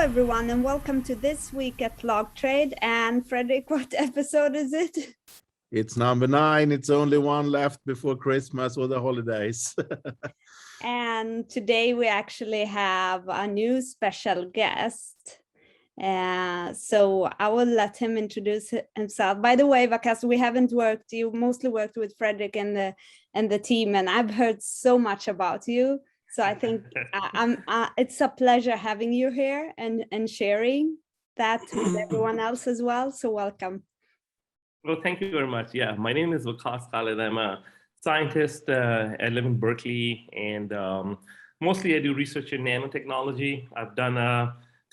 everyone, and welcome to This Week at LogTrade. And Fredrik, what episode is it? It's number 9. It's only one left before Christmas or the holidays. And today we actually have a new special guest. So I will let him introduce himself. By the way, Waqas, you mostly worked with Fredrik and the team, and I've heard so much about you. So I think it's a pleasure having you here and sharing that with everyone else as well. So welcome. Well, thank you very much. Yeah, my name is Waqas Khalid. I'm a scientist. I live in Berkeley, and mostly I do research in nanotechnology. I've done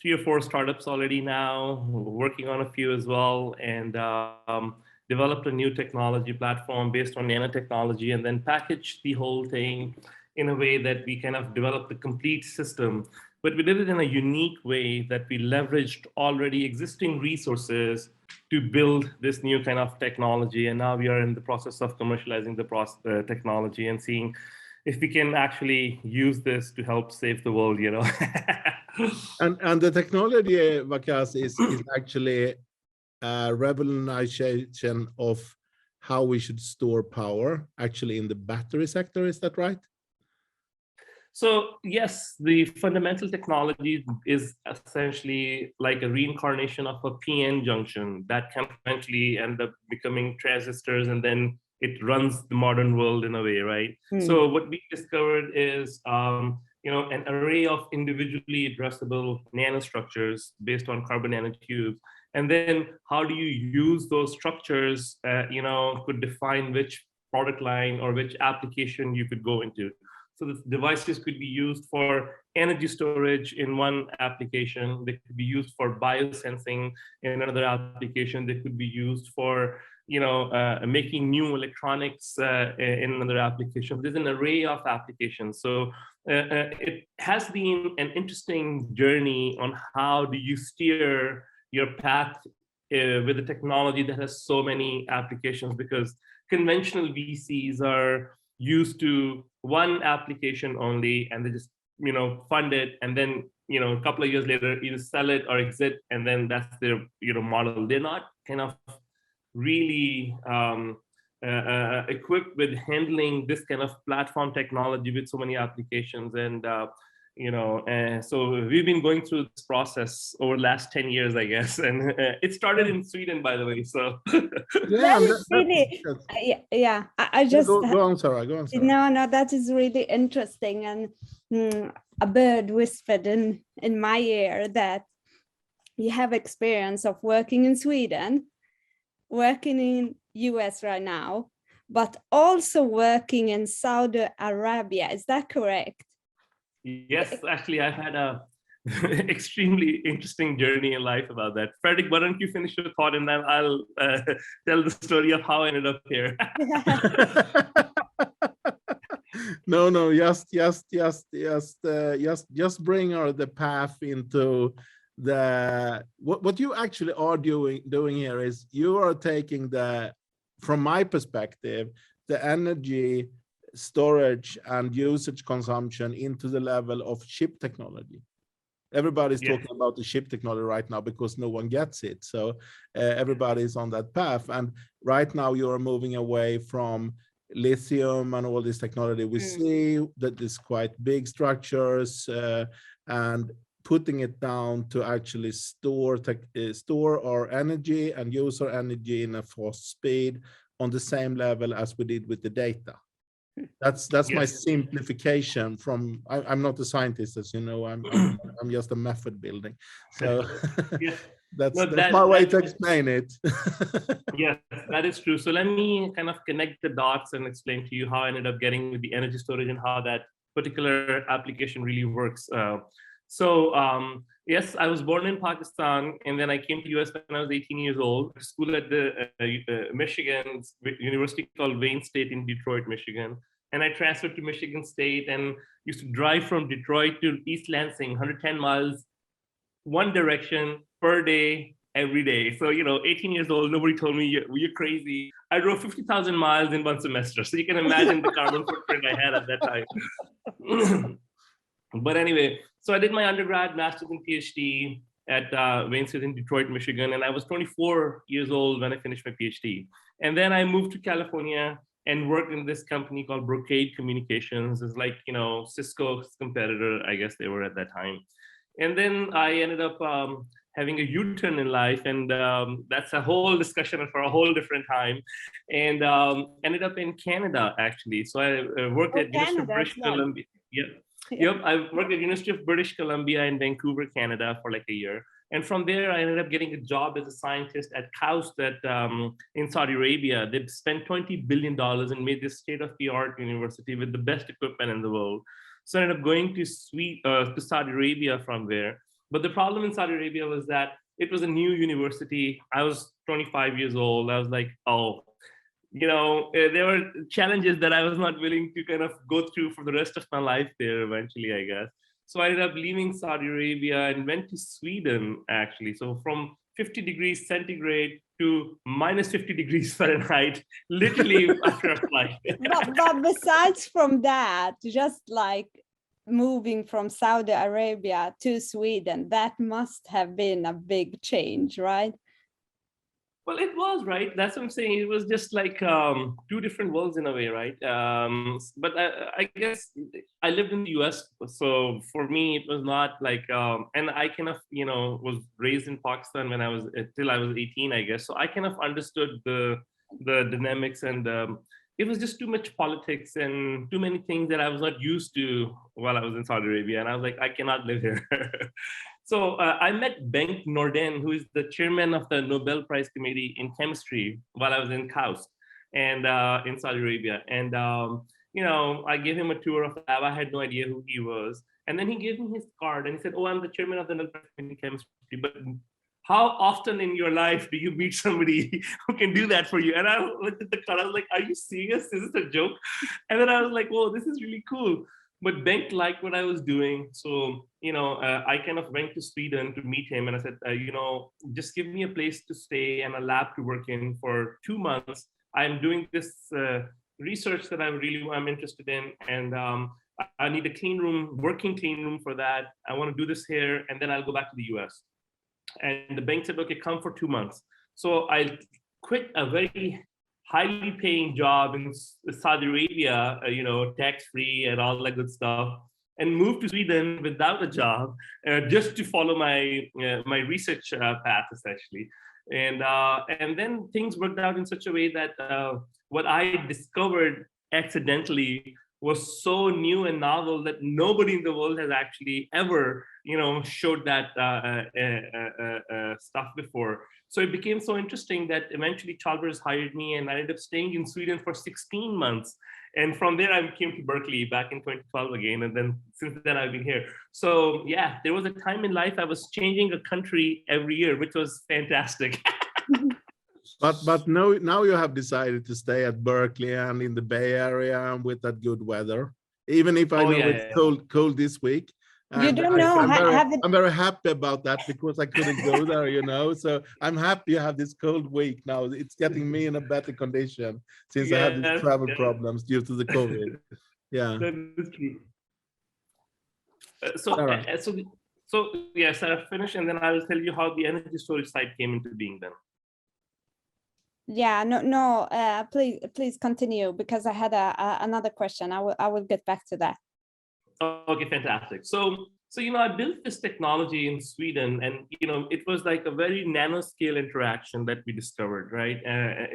3 or 4 startups already now, working on a few as well, and developed a new technology platform based on nanotechnology, and then packaged the whole thing in a way that we kind of developed the complete system. But we did it in a unique way that we leveraged already existing resources to build this new kind of technology. And now we are in the process of commercializing the technology and seeing if we can actually use this to help save the world, you know. And the technology, Waqas, is actually a revolutionization of how we should store power, actually in the battery sector. Is that right? So yes, the fundamental technology is essentially like a reincarnation of a PN junction that can eventually end up becoming transistors, and then it runs the modern world in a way, right? So what we discovered is an array of individually addressable nanostructures based on carbon nanotubes. And then how do you use those structures, could define which product line or which application you could go into. So the devices could be used for energy storage in one application. They could be used for biosensing in another application. They could be used for, making new electronics in another application. There's an array of applications. So it has been an interesting journey on how do you steer your path with a technology that has so many applications, because conventional VCs are used to one application only, and they just fund it, and then a couple of years later either sell it or exit, and then that's their model. They're not kind of really equipped with handling this kind of platform technology with so many applications. And so we've been going through this process over the last 10 years, I guess. And it started in Sweden, by the way. So yeah, really, I just go on, Sara. Go on, Sara. No, that is really interesting. And a bird whispered in my ear that you have experience of working in Sweden, working in US right now, but also working in Saudi Arabia. Is that correct? Yes, actually, I've had a extremely interesting journey in life about that. Fredrik, why don't you finish your thought, and then I'll tell the story of how I ended up here. No, just bring her the path into the what you actually are doing here is you are taking from my perspective, the energy storage and usage consumption into the level of chip technology. Everybody's talking about the chip technology right now because no one gets it. So everybody's on that path. And right now you're moving away from lithium and all this technology. We see that there's quite big structures and putting it down to actually store our energy and use our energy in a fast speed on the same level as we did with the data. That's my simplification from. I'm not a scientist, as you know. I'm just a method building. So that's my way to explain it. Yes, that is true. So let me kind of connect the dots and explain to you how I ended up getting with the energy storage and how that particular application really works. Yes, I was born in Pakistan, and then I came to US when I was 18 years old. School at the Michigan university called Wayne State in Detroit, Michigan. And I transferred to Michigan State and used to drive from Detroit to East Lansing, 110 miles, one direction per day, every day. So, 18 years old, nobody told me you're crazy. I drove 50,000 miles in one semester. So you can imagine the carbon footprint I had at that time. But anyway, so I did my undergrad, master's, and PhD at Wayne State in Detroit, Michigan, and I was 24 years old when I finished my PhD. And then I moved to California and worked in this company called Brocade Communications. It's like, you know, Cisco's competitor, I guess they were at that time. And then I ended up having a U-turn in life, and that's a whole discussion for a whole different time. And ended up in Canada, actually. So I worked at University of British Columbia. Yeah. Yep, I worked at University of British Columbia in Vancouver, Canada for like a year. And from there, I ended up getting a job as a scientist at KAUST in Saudi Arabia. They've spent $20 billion and made this state-of-the-art university with the best equipment in the world. So I ended up going to Saudi Arabia from there. But the problem in Saudi Arabia was that it was a new university. I was 25 years old. I was like, oh, you know, there were challenges that I was not willing to kind of go through for the rest of my life there eventually, I guess. So I ended up leaving Saudi Arabia and went to Sweden, actually. So from 50 degrees centigrade to minus 50 degrees Fahrenheit, literally after a flight. But besides from that, just like moving from Saudi Arabia to Sweden, that must have been a big change, right? Well, it was, right? That's what I'm saying. It was just like two different worlds in a way, right? But I guess I lived in the US. So for me, it was not like, and I kind of, you know, was raised in Pakistan when I was, till I was 18, I guess. So I kind of understood the dynamics, and it was just too much politics and too many things that I was not used to while I was in Saudi Arabia. And I was like, I cannot live here. So I met Bengt Norden, who is the chairman of the Nobel Prize Committee in Chemistry while I was in KAUST and in Saudi Arabia. And, you know, I gave him a tour of the lab. I had no idea who he was. And then he gave me his card and he said, oh, I'm the chairman of the Nobel Prize Committee in Chemistry. But how often in your life do you meet somebody who can do that for you? And I looked at the card, I was like, are you serious? Is this a joke? And then I was like, whoa, this is really cool. But Bengt liked what I was doing. So, you know, I kind of went to Sweden to meet him. And I said, you know, just give me a place to stay and a lab to work in for 2 months. I'm doing this research that I'm interested in. And I need a clean room, working clean room for that. I want to do this here. And then I'll go back to the US. And the bank said, okay, come for 2 months. So I quit a very highly paying job in Saudi Arabia, you know, tax-free and all that good stuff, and moved to Sweden without a job, just to follow my my research path, essentially. And then things worked out in such a way that what I discovered accidentally was so new and novel that nobody in the world has actually ever, you know, showed that stuff before. So it became so interesting that eventually Chalmers hired me, and I ended up staying in Sweden for 16 months. And from there, I came to Berkeley back in 2012 again. And then since then, I've been here. So yeah, there was a time in life I was changing a country every year, which was fantastic. But now you have decided to stay at Berkeley and in the Bay Area with that good weather. Even if I know it's cold this week. You don't know. I'm very happy about that because I couldn't go there, you know. So I'm happy you have this cold week now. It's getting me in a better condition since I have these travel problems due to the COVID. Yeah. That is true. So yes, I finished, and then I will tell you how the energy storage side came into being then. Yeah, please continue, because I had another question. I will get back to that. Okay, fantastic. So you know, I built this technology in Sweden, and you know, it was like a very nanoscale interaction that we discovered, right?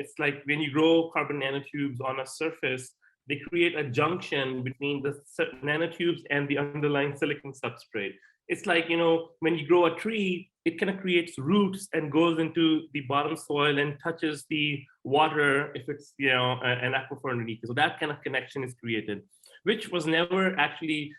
It's like when you grow carbon nanotubes on a surface, they create a junction between the nanotubes and the underlying silicon substrate. It's like, you know, when you grow a tree, it kind of creates roots and goes into the bottom soil and touches the water if it's, you know, an aquifer underneath. So that kind of connection is created, which was never actually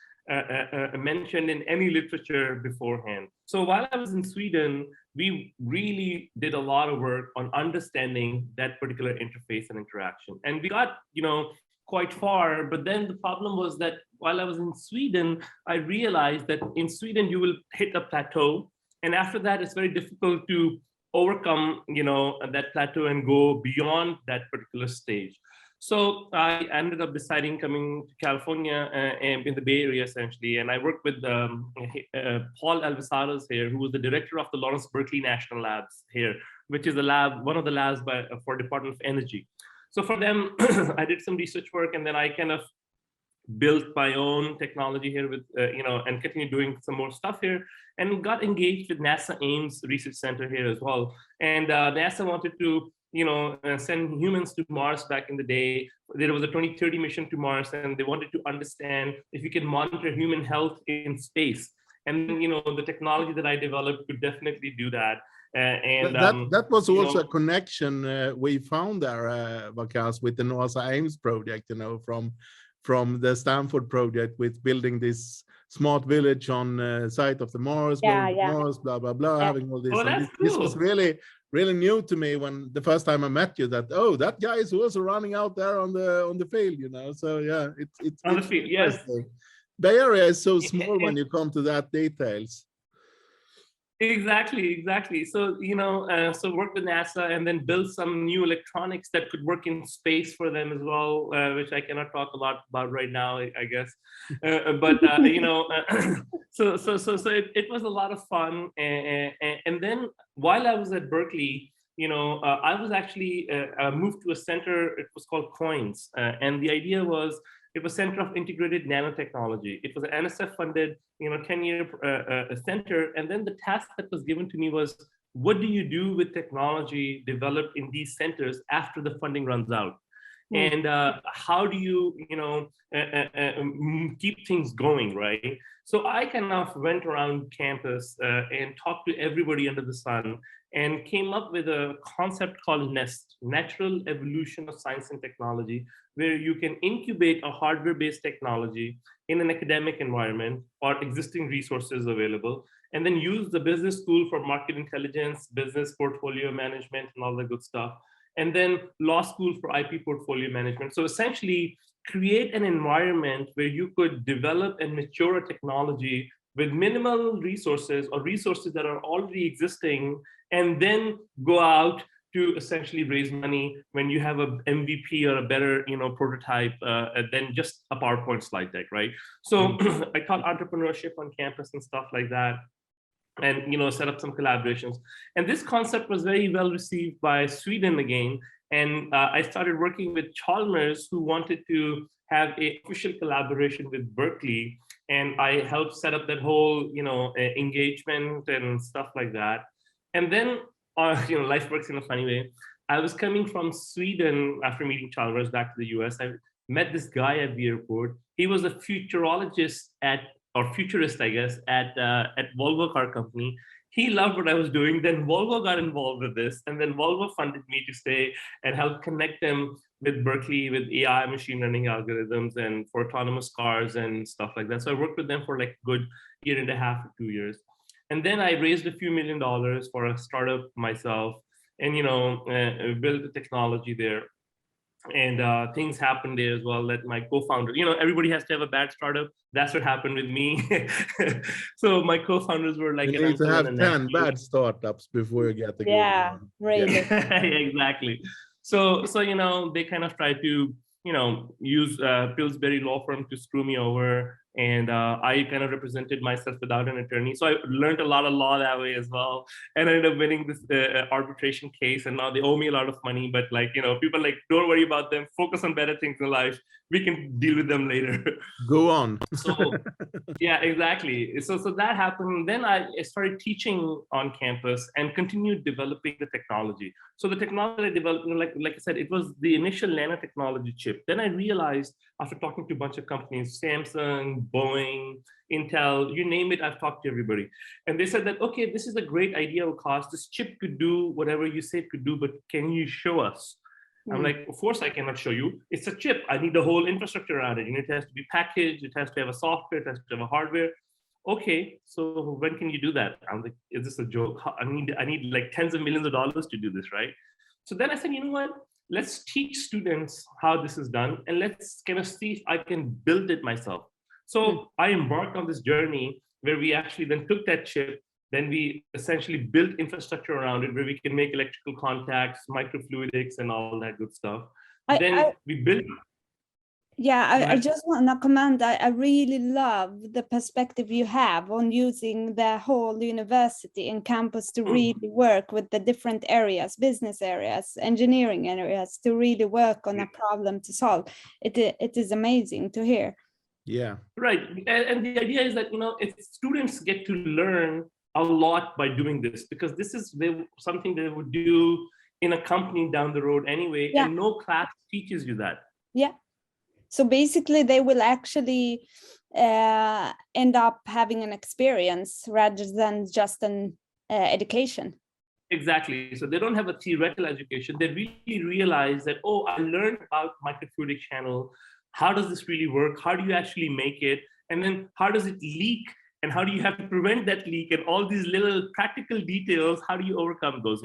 mentioned in any literature beforehand. So while I was in Sweden, we really did a lot of work on understanding that particular interface and interaction. And we got, you know, quite far, but then the problem was that while I was in Sweden, I realized that in Sweden, you will hit a plateau. And after that, it's very difficult to overcome, you know, that plateau and go beyond that particular stage. So I ended up deciding coming to California and in the Bay Area essentially, and I worked with Paul Alvisaros here, who was the director of the Lawrence Berkeley National Labs here, which is a lab, one of the labs for Department of Energy. So for them, I did some research work, and then I kind of built my own technology here with, and continued doing some more stuff here, and got engaged with NASA Ames Research Center here as well. And NASA wanted to, send humans to Mars back in the day. There was a 2030 mission to Mars, and they wanted to understand if you can monitor human health in space. And the technology that I developed could definitely do that. That was also a connection we found there, Waqas, with the NASA Ames project, from the Stanford project with building this smart village on site of the Mars, Mars, blah, blah, blah, having all this. Oh, that's cool. This was really, really new to me when the first time I met you, that, oh, that guy is also running out there on the field, So yeah, it's on the field, yes. Bay Area is so small when you come to that details. Exactly. So, so work with NASA and then build some new electronics that could work in space for them as well, which I cannot talk a lot about right now, I guess. But so it was a lot of fun. And then while I was at Berkeley, I was actually moved to a center. It was called COINS, and the idea was, it was Center of Integrated Nanotechnology. It was an NSF-funded, 10-year center. And then the task that was given to me was, what do you do with technology developed in these centers after the funding runs out? And how do you, keep things going, right? So I kind of went around campus and talked to everybody under the sun, and came up with a concept called NEST, Natural Evolution of Science and Technology, where you can incubate a hardware-based technology in an academic environment or existing resources available, and then use the business school for market intelligence, business portfolio management, and all the good stuff, and then law school for IP portfolio management. So essentially, create an environment where you could develop and mature a technology with minimal resources or resources that are already existing, and then go out to essentially raise money when you have a MVP or a better, prototype than just a PowerPoint slide deck, right? So I taught entrepreneurship on campus and stuff like that, and set up some collaborations. And this concept was very well received by Sweden again. And I started working with Chalmers, who wanted to have an official collaboration with Berkeley. And I helped set up that whole, engagement and stuff like that. And then, life works in a funny way. I was coming from Sweden after meeting Chalmers back to the US. I met this guy at the airport. He was a futurist, I guess, at Volvo car company. He loved what I was doing. Then Volvo got involved with this, and then Volvo funded me to stay and help connect them with Berkeley, with AI, machine learning algorithms, and for autonomous cars and stuff like that. So I worked with them for like a good 1.5 to 2 years. And then I raised a few $1 million for a startup myself, and built the technology there. And things happened there as well. That my co-founder, everybody has to have a bad startup. That's what happened with me. So my co-founders were like, you need to have 10 bad startups before you get the good one. Really. Exactly. So they kind of tried to use Pillsbury law firm to screw me over. And I kind of represented myself without an attorney. So I learned a lot of law that way as well. And I ended up winning this arbitration case. And now they owe me a lot of money. But people are like, don't worry about them. Focus on better things in life. We can deal with them later. Go on. So yeah, exactly. So that happened. Then I started teaching on campus and continued developing the technology. So the technology I developed, like I said, it was the initial nanotechnology chip. Then I realized, after talking to a bunch of companies, Samsung, Boeing, Intel, you name it, I've talked to everybody. And they said that, okay, this is a great idea, Waqas. This chip could do whatever you say it could do, but can you show us? I'm like, of course I cannot show you. It's a chip. I need the whole infrastructure around it. It has to be packaged. It has to have a software. It has to have a hardware. Okay, so when can you do that? I'm like, is this a joke? I need like tens of millions of dollars to do this, right? So then I said, you know what? Let's teach students how this is done, and let's kind of see if I can build it myself. So I embarked on this journey where we actually then took that chip, then we essentially built infrastructure around it where we can make electrical contacts, microfluidics, and all that good stuff. we built. Yeah, I just want to comment. I really love the perspective you have on using the whole university and campus to really work with the different areas, business areas, engineering areas, to really work on a problem to solve. It is amazing to hear. Yeah. Right. And the idea is that, if students get to learn a lot by doing this, because this is something they would do in a company down the road anyway, and no class teaches you that. Yeah. So basically, they will actually end up having an experience rather than just an education. Exactly. So they don't have a theoretical education. They really realize that, oh, I learned about microfluidic channel. How does this really work? How do you actually make it? And then how does it leak? And how do you have to prevent that leak? And all these little practical details, how do you overcome those,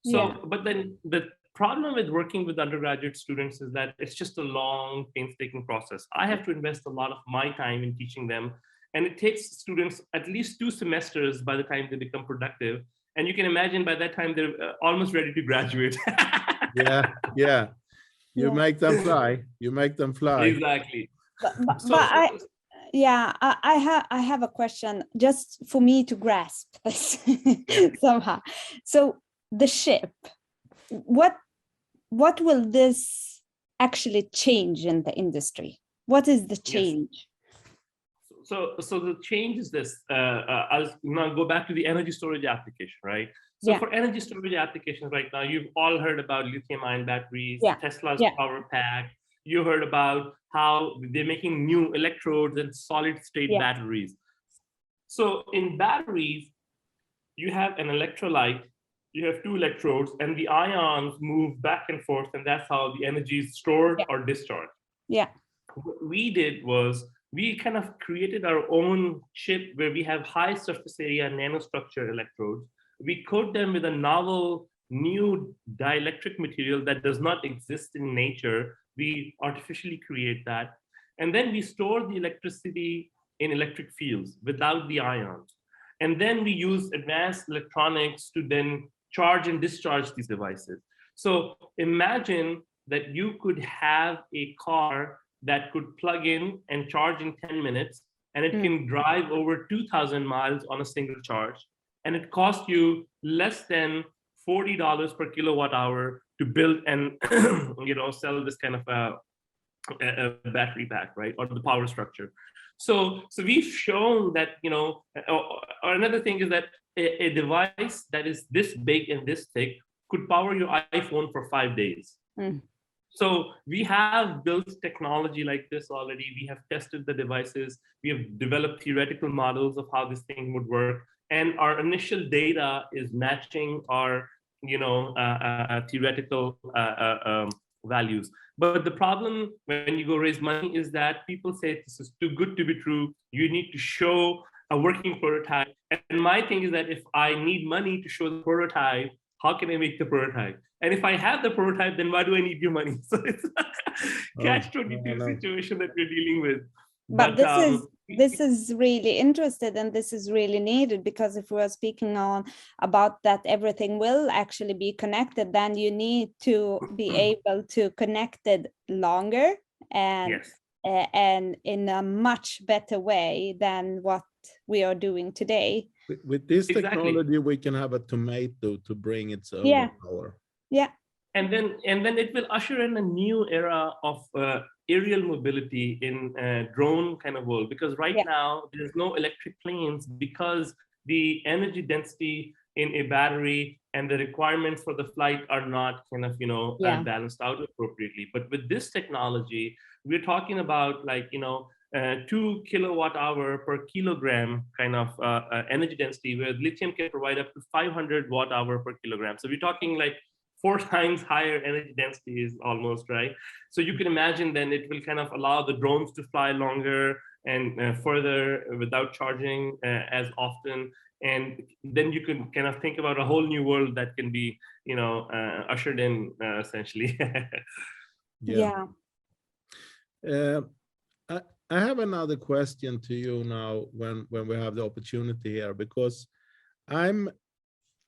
So, but then the problem with working with undergraduate students is that it's just a long, painstaking process. I have to invest a lot of my time in teaching them. And it takes students at least 2 semesters by the time they become productive. And you can imagine by that time, they're almost ready to graduate. Yeah. You make them fly. You make them fly. Exactly. I have a question just for me to grasp this somehow. So the ship, what will this actually change in the industry? What is the change? Yes. So the change is this. I'll now go back to the energy storage application, right? So for energy storage applications right now, you've all heard about lithium-ion batteries, Tesla's power pack. You heard about how they're making new electrodes and solid-state batteries. So in batteries, you have an electrolyte, you have 2 electrodes, and the ions move back and forth, and that's how the energy is stored or discharged. Yeah. What we did was we kind of created our own chip where we have high surface area nanostructure electrodes. We coat them with a novel new dielectric material that does not exist in nature. We artificially create that. And then we store the electricity in electric fields without the ions. And then we use advanced electronics to then charge and discharge these devices. So imagine that you could have a car that could plug in and charge in 10 minutes, and it can drive over 2,000 miles on a single charge. And it costs you less than $40 per kilowatt hour to build and sell this kind of a battery pack, right? Or the power structure. So we've shown that, or another thing is that a device that is this big and this thick could power your iPhone for 5 days. So we have built technology like this already. We have tested the devices. We have developed theoretical models of how this thing would work. And our initial data is matching our, theoretical values. But the problem when you go raise money is that people say this is too good to be true. You need to show a working prototype. And my thing is that if I need money to show the prototype, how can I make the prototype? And if I have the prototype, then why do I need your money? So it's a catch-22 situation that we're dealing with. But this is really interesting, and this is really needed, because if we are speaking about that everything will actually be connected, then you need to be able to connect it longer and in a much better way than what we are doing today. With this technology, we can have a tomato to bring its own power. Yeah. And then it will usher in a new era of aerial mobility in a drone kind of world, because right now there's no electric planes because the energy density in a battery and the requirements for the flight are not kind of balanced out appropriately. But with this technology, we're talking about 2 kilowatt hour per kilogram kind of energy density, where lithium can provide up to 500 watt hour per kilogram. So we're talking 4 times higher energy density is almost, right? So you can imagine then it will kind of allow the drones to fly longer and further without charging as often. And then you can kind of think about a whole new world that can be, ushered in essentially. I have another question to you now when we have the opportunity here, because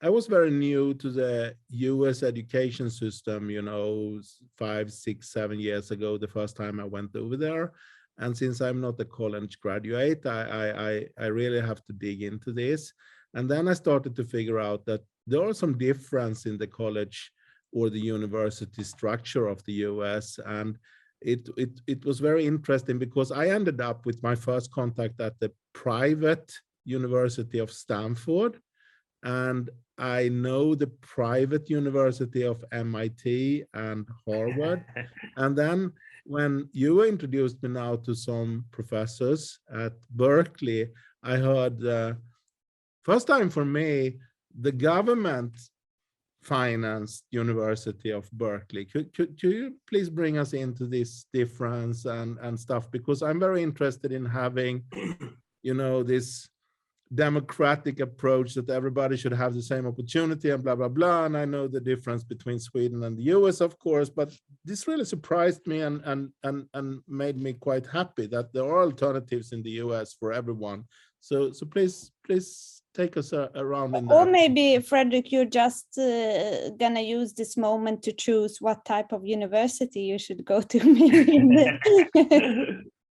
I was very new to the US education system, you know, 5, 6, 7 years ago, the first time I went over there. And since I'm not a college graduate, I really have to dig into this. And then I started to figure out that there are some difference in the college or the university structure of the US. And it was very interesting because I ended up with my first contact at the private University of Stanford. And I know the private university of MIT and Harvard. And then when you introduced me now to some professors at Berkeley, I heard first time for me, the government financed University of Berkeley. Could you please bring us into this difference and stuff? Because I'm very interested in having, you know, this democratic approach that everybody should have the same opportunity and blah, blah, blah. And I know the difference between Sweden and the US, of course, but this really surprised me and made me quite happy that there are alternatives in the US for everyone. So please take us around in that. Or maybe, Fredrik, you're just gonna use this moment to choose what type of university you should go to.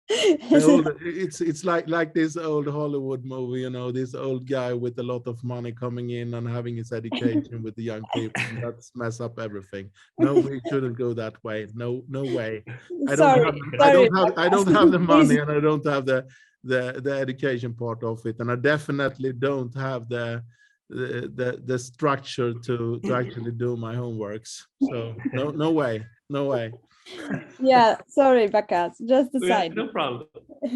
It's like this old Hollywood movie, you know, this old guy with a lot of money coming in and having his education with the young people. That's mess up everything. No, we shouldn't go that way. No way. I don't have the money, and I don't have the education part of it, and I definitely don't have the structure to actually do my homeworks. So no way. Yeah, sorry, Waqas, just the side. No problem.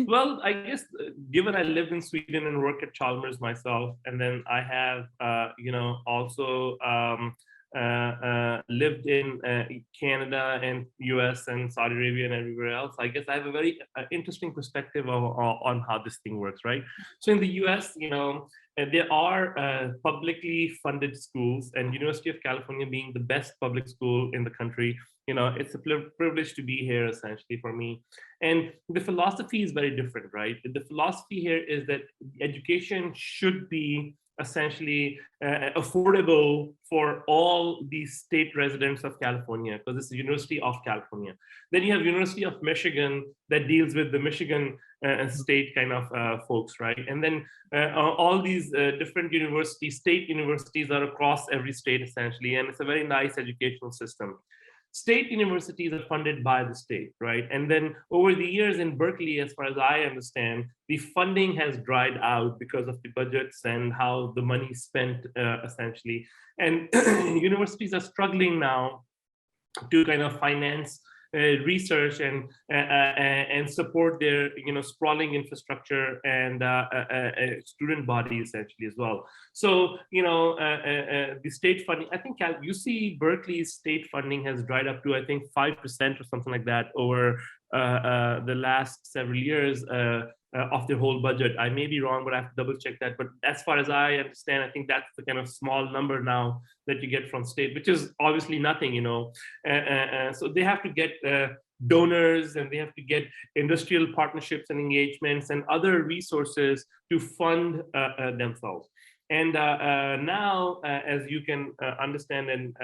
Well, I guess given I lived in Sweden and work at Chalmers myself, and then I have, also lived in Canada and US and Saudi Arabia and everywhere else, I guess I have a very interesting perspective on how this thing works, right? So in the US, there are publicly funded schools, and University of California being the best public school in the country, it's a privilege to be here essentially for me. And the philosophy is very different, right? The philosophy here is that education should be essentially affordable for all the state residents of California, because it's the University of California. Then you have University of Michigan that deals with the Michigan state kind of folks, right? And then all these different universities, state universities are across every state essentially, and it's a very nice educational system. State universities are funded by the state, right? And then over the years in Berkeley, as far as I understand, the funding has dried out because of the budgets and how the money is spent essentially. And universities are struggling now to kind of finance research and support their sprawling infrastructure and student body essentially as well. So the state funding, I think you see Berkeley's state funding has dried up to I think 5% or something like that over the last several years of their whole budget. I may be wrong, but I have to double check that. But as far as I understand, I think that's the kind of small number now that you get from state, which is obviously nothing, so they have to get donors, and they have to get industrial partnerships and engagements and other resources to fund themselves. And now, as you can understand, and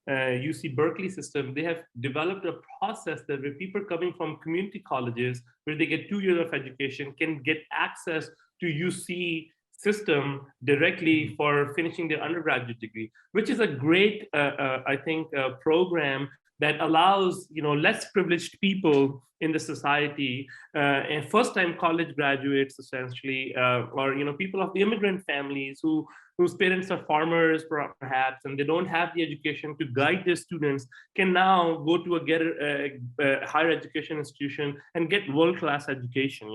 UC Berkeley system, they have developed a process that where people coming from community colleges, where they get 2 years of education, can get access to UC system directly for finishing their undergraduate degree, which is a great, I think, program that allows less privileged people in the society and first-time college graduates essentially, or people of the immigrant families whose parents are farmers perhaps, and they don't have the education to guide their students, can now go to a higher education institution and get world-class education.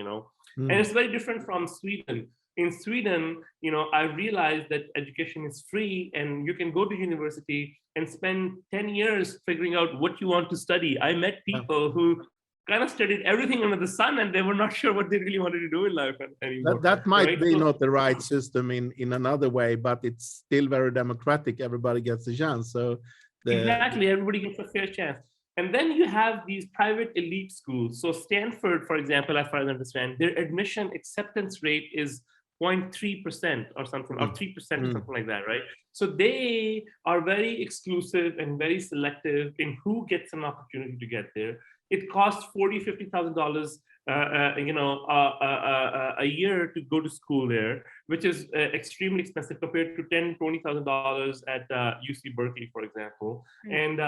And it's very different from Sweden. In Sweden, I realized that education is free, and you can go to university and spend 10 years figuring out what you want to study. I met people who kind of studied everything under the sun, and they were not sure what they really wanted to do in life anymore. That might be not the right system in another way, but it's still very democratic. Everybody gets a chance. So exactly, everybody gets a fair chance. And then you have these private elite schools. So Stanford, for example, as far as I understand, their admission acceptance rate is 0.3% or something, or 3% or something like that, right? So they are very exclusive and very selective in who gets an opportunity to get there. It costs $40,000-$50,000 a year to go to school there, which is extremely expensive compared to $10,000-$20,000 at UC Berkeley, for example. And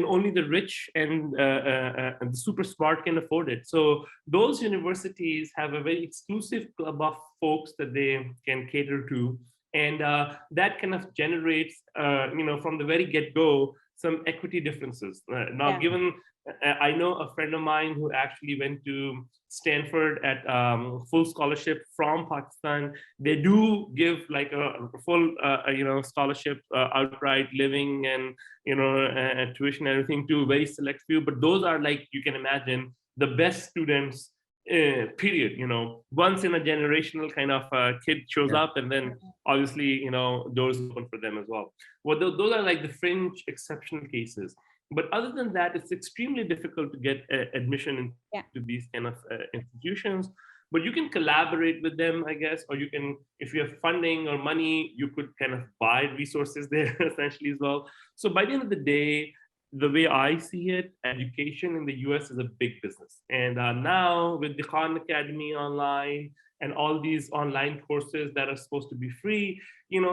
only the rich and the super smart can afford it. So those universities have a very exclusive club of folks that they can cater to, and that kind of generates, from the very get-go, some equity differences. Given, I know a friend of mine who actually went to Stanford at full scholarship from Pakistan. They do give like a full, scholarship, outright living and, tuition and everything to a very select few. But those are, like, you can imagine, the best students, period. Once in a generational kind of kid shows up, and then obviously, doors open for them as well. Well, those are like the fringe exceptional cases. But other than that, it's extremely difficult to get admission into these kind of institutions. But you can collaborate with them, I guess, or you can, if you have funding or money, you could kind of buy resources there essentially as well. So by the end of the day, the way I see it, education in the US is a big business. And now with the Khan Academy online and all these online courses that are supposed to be free,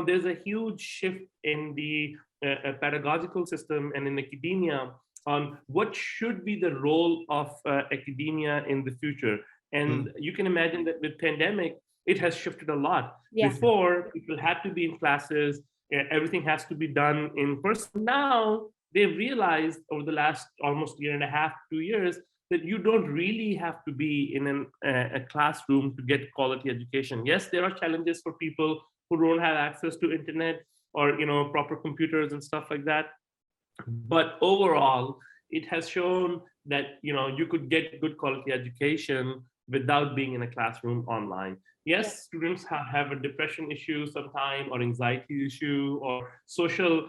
there's a huge shift in the pedagogical system and in academia on what should be the role of academia in the future. And you can imagine that with pandemic, it has shifted a lot. Before, people had to be in classes, everything has to be done in person. Now, they've realized over the last almost year and a half, 2 years, that you don't really have to be in a classroom to get quality education. Yes, there are challenges for people who don't have access to internet or proper computers and stuff like that. But overall, it has shown that you could get good quality education without being in a classroom online. Yes, students have a depression issue sometime, or anxiety issue, or social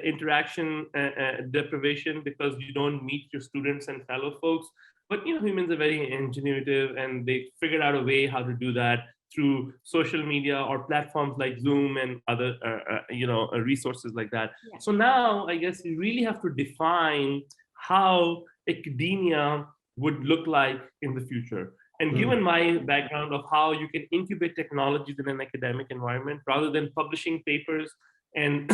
interaction deprivation because you don't meet your students and fellow folks. But humans are very ingenuitive, and they figured out a way how to do that through social media or platforms like Zoom and other resources like that. So now I guess you really have to define how academia would look like in the future. And given my background of how you can incubate technologies in an academic environment, rather than publishing papers and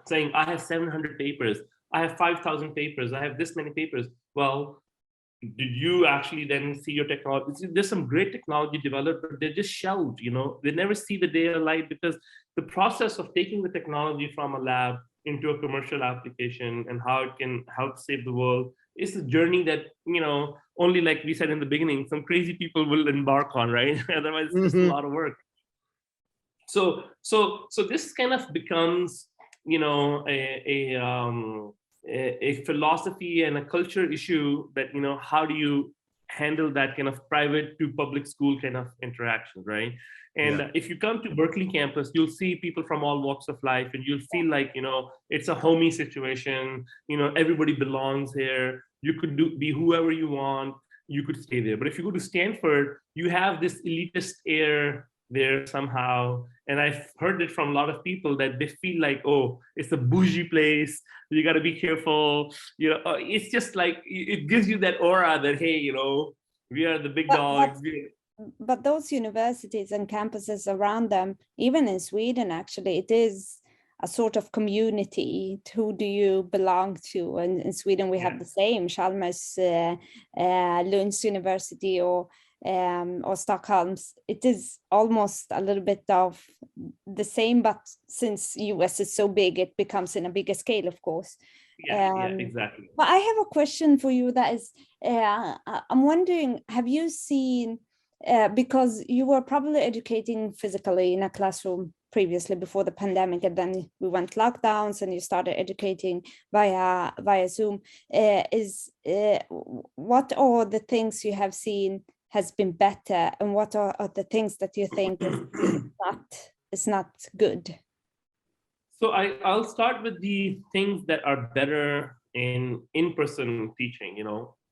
saying, I have 700 papers, I have 5,000 papers, I have this many papers. Well, did you actually then see your technology? There's some great technology developed, but they're just shelved, They never see the day of light, because the process of taking the technology from a lab into a commercial application and how it can help save the world is a journey that, only, like we said in the beginning, some crazy people will embark on, right? Otherwise, it's just a lot of work. So this kind of becomes, a philosophy and a culture issue that, how do you handle that kind of private to public school kind of interaction, right? And if you come to Berkeley campus, you'll see people from all walks of life, and you'll feel like, it's a homey situation, everybody belongs here. You could be whoever you want, you could stay there. But if you go to Stanford, you have this elitist air there somehow. And I've heard it from a lot of people that they feel like, oh, it's a bougie place, you got to be careful. It's just like, it gives you that aura that, hey, we are the big dogs. But those universities and campuses around them, even in Sweden, actually, it is a sort of community. Who do you belong to? And in Sweden, we have the same, Chalmers, Lunds University, or Stockholm's. It is almost a little bit of the same, but since US is so big, it becomes in a bigger scale, of course. Yeah, exactly. But I have a question for you that is, I'm wondering, have you seen, because you were probably educating physically in a classroom previously before the pandemic, and then we went lockdowns and you started educating via Zoom. What are the things you have seen has been better, and what are the things that you think is not good? So I'll start with the things that are better in-person teaching.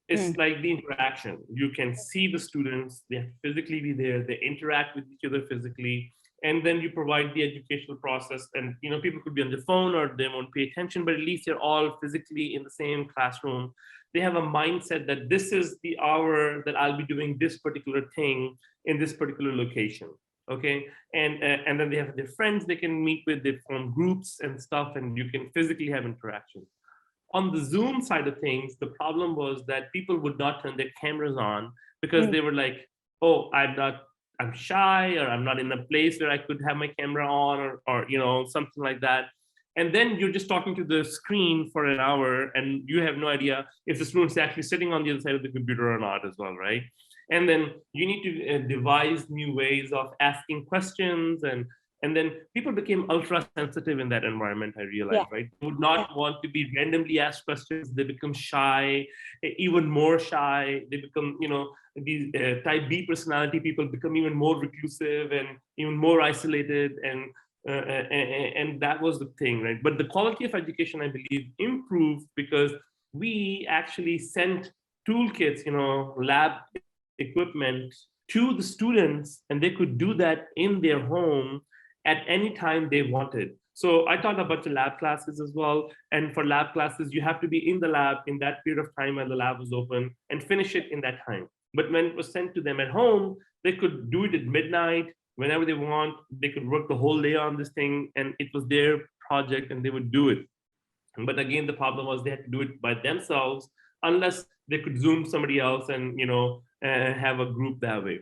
It's like the interaction. You can see the students, they have to physically be there, they interact with each other physically, and then you provide the educational process. And people could be on the phone or they won't pay attention, but at least they're all physically in the same classroom. They have a mindset that this is the hour that I'll be doing this particular thing in this particular location. Okay, and then they have their friends they can meet with, they form groups and stuff, and you can physically have interaction. On the Zoom side of things, the problem was that people would not turn their cameras on because they were like, oh, I'm shy, or I'm not in a place where I could have my camera on, or something like that. And then you're just talking to the screen for an hour and you have no idea if the student's actually sitting on the other side of the computer or not as well, right? And then you need to devise new ways of asking questions, and then people became ultra sensitive in that environment, I realized, right? They would not want to be randomly asked questions. They become shy, even more shy. They become, these type B personality people become even more reclusive and even more isolated. And that was the thing, right? But the quality of education, I believe, improved because we actually sent toolkits, lab equipment to the students, and they could do that in their home at any time they wanted. So I taught a bunch of lab classes as well. And for lab classes, you have to be in the lab in that period of time when the lab was open and finish it in that time. But when it was sent to them at home, they could do it at midnight, whenever they want. They could work the whole day on this thing, and it was their project and they would do it. But again, the problem was they had to do it by themselves unless they could Zoom somebody else and have a group that way.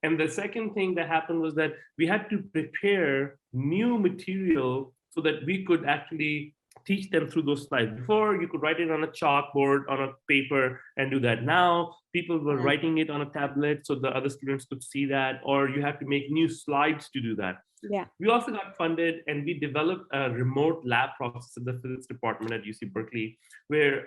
And the second thing that happened was that we had to prepare new material so that we could actually teach them through those slides. Before, you could write it on a chalkboard, on a paper, and do that. Now, people were writing it on a tablet so the other students could see that, or you have to make new slides to do that. Yeah. We also got funded, and we developed a remote lab process in the physics department at UC Berkeley, where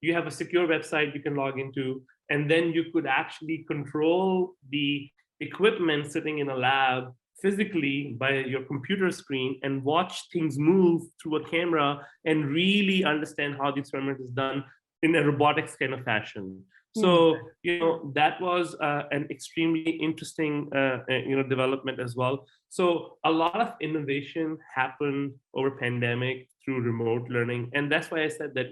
you have a secure website you can log into, and then you could actually control the equipment sitting in a lab physically by your computer screen and watch things move through a camera and really understand how the experiment is done in a robotics kind of fashion. So, that was an extremely interesting, development as well. So a lot of innovation happened over pandemic through remote learning. And that's why I said that,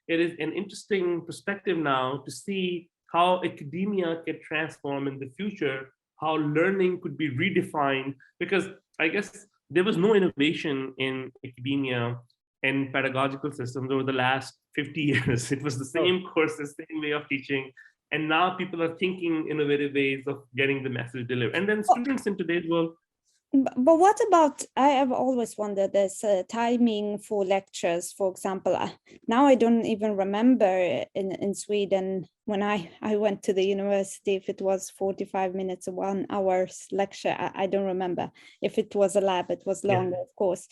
it is an interesting perspective now to see how academia can transform in the future, how learning could be redefined, because I guess there was no innovation in academia and pedagogical systems over the last 50 years. It was the same courses, same way of teaching. And now people are thinking innovative ways of getting the message delivered. And then students in today's world. But what about, I have always wondered, there's timing for lectures, for example. Now I don't even remember in Sweden, when I went to the university, if it was 45 minutes or 1 hour's lecture, I don't remember. If it was a lab, it was longer, of course.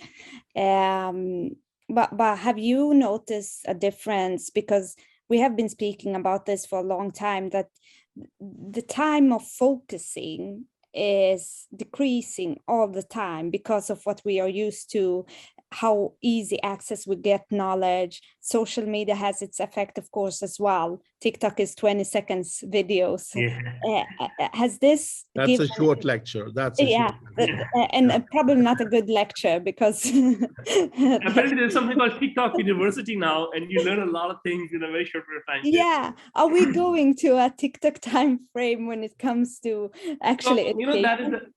But have you noticed a difference? Because we have been speaking about this for a long time, that the time of focusing is decreasing all the time because of what we are used to, how easy access we get knowledge. Social media has its effect, of course, as well. TikTok is 20 seconds videos. Has this That's a short lecture. That's and probably not a good lecture, because apparently there's something called TikTok University now, and you learn a lot of things in a very short period of time. Yeah, are we going to a TikTok time frame when it comes to actually education?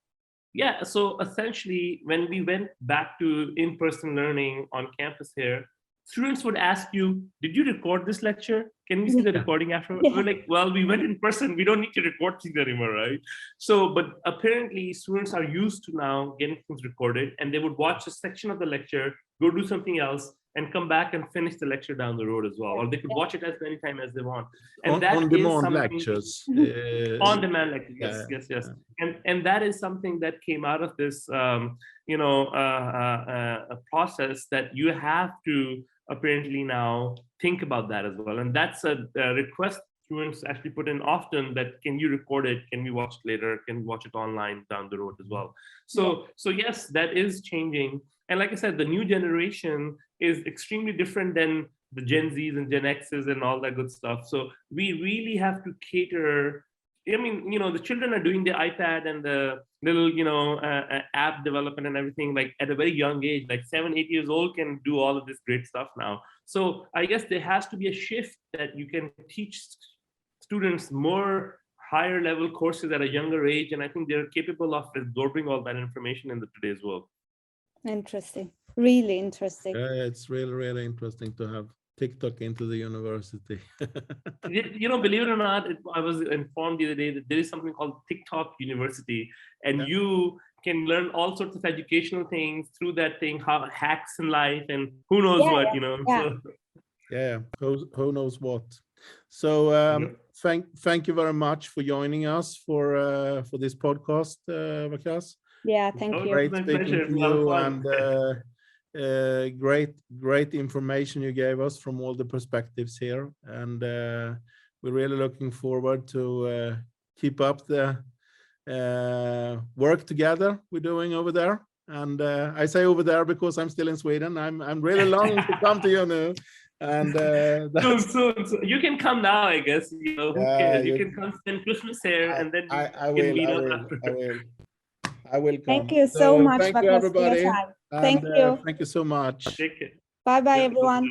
So essentially, when we went back to in-person learning on campus here, students would ask you, did you record this lecture? Can we see the recording afterwards? We're like, well, we went in person. We don't need to record things anymore, right? So, but apparently students are used to now getting things recorded, and they would watch a section of the lecture, go do something else, and come back and finish the lecture down the road as well. Or they could watch it as many times as they want. And on demand lectures. On demand lectures, yes. And that is something that came out of this, a process that you have to apparently now think about that as well. And that's a request students actually put in often, that can you record it? Can we watch it later? Can we watch it online down the road as well? So yes, that is changing. And like I said, the new generation is extremely different than the Gen Zs and Gen Xs and all that good stuff. So we really have to cater. I mean, the children are doing the iPad and the little, app development and everything, like at a very young age, like 7, 8 years old can do all of this great stuff now. So I guess there has to be a shift that you can teach students more higher level courses at a younger age. And I think they're capable of absorbing all that information in today's world. Interesting. Really interesting. It's really, really interesting to have TikTok into the university. Believe it or not, I was informed the other day that there is something called TikTok University, and you can learn all sorts of educational things through that thing, how hacks in life and who knows what, So. Who knows what. So thank you very much for joining us for this podcast, Waqas. Yeah, thank you. Great speaking to you, and great information you gave us from all the perspectives here, and we're really looking forward to keep up the work together we're doing over there. And I say over there because I'm still in Sweden. I'm really longing to come to you now. And soon. You can come now, I guess. Who cares? You can come spend Christmas here, and then I will come. Thank you so much, thank you, everybody. thank you. Thank you so much. Take care. Bye, everyone.